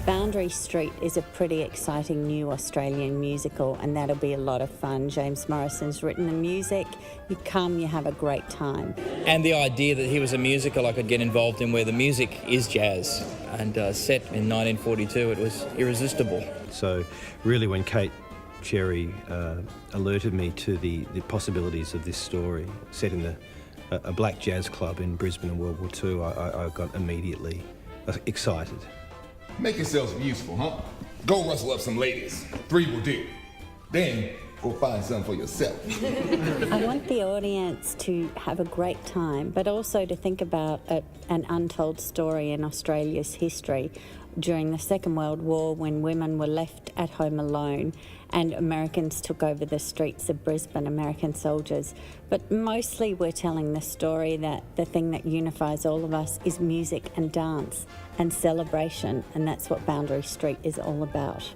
Boundary Street is a pretty exciting new Australian musical, and that'll be a lot of fun. James Morrison's written the music. You come, you have a great time. And the idea that he was a musical I could get involved in where the music is jazz, and set in 1942, it was irresistible. So really when Kate Cherry alerted me to the possibilities of this story set in a black jazz club in Brisbane in World War II, I got immediately excited. Make yourselves useful, huh? Go rustle up some ladies. 3 will do. Then go find some for yourself. I want the audience to have a great time, but also to think about an untold story in Australia's history during the Second World War, when women were left at home alone and Americans took over the streets of Brisbane, American soldiers. But mostly we're telling the story that the thing that unifies all of us is music and dance and celebration, and that's what Boundary Street is all about.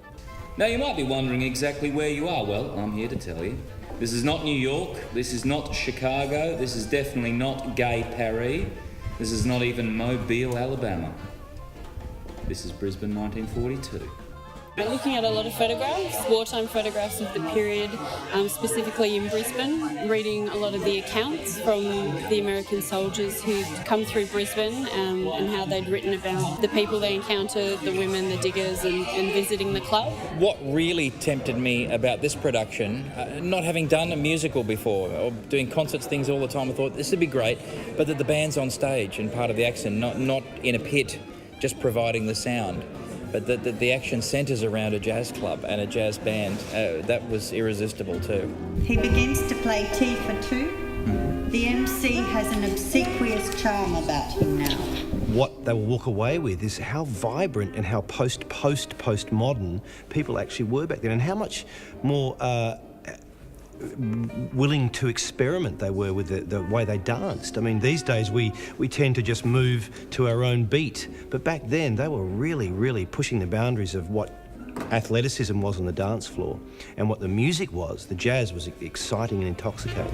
Now, you might be wondering exactly where you are. Well, I'm here to tell you. This is not New York, this is not Chicago, this is definitely not Gay Paris, this is not even Mobile, Alabama. This is Brisbane 1942. We're looking at a lot of photographs, wartime photographs of the period, specifically in Brisbane, reading a lot of the accounts from the American soldiers who'd come through Brisbane, and how they'd written about the people they encountered, the women, the diggers, and visiting the club. What really tempted me about this production, not having done a musical before or doing concerts things all the time, I thought this would be great, but that the band's on stage and part of the action, not in a pit just providing the sound, but that the action centres around a jazz club and a jazz band. That was irresistible too. He begins to play Tea for Two. The MC has an obsequious charm about him now. What they will walk away with is how vibrant and how postmodern people actually were back then, and how much more willing to experiment they were with the way they danced. I mean, these days we tend to just move to our own beat, but back then they were really pushing the boundaries of what athleticism was on the dance floor and what the music was. The jazz was exciting and intoxicating.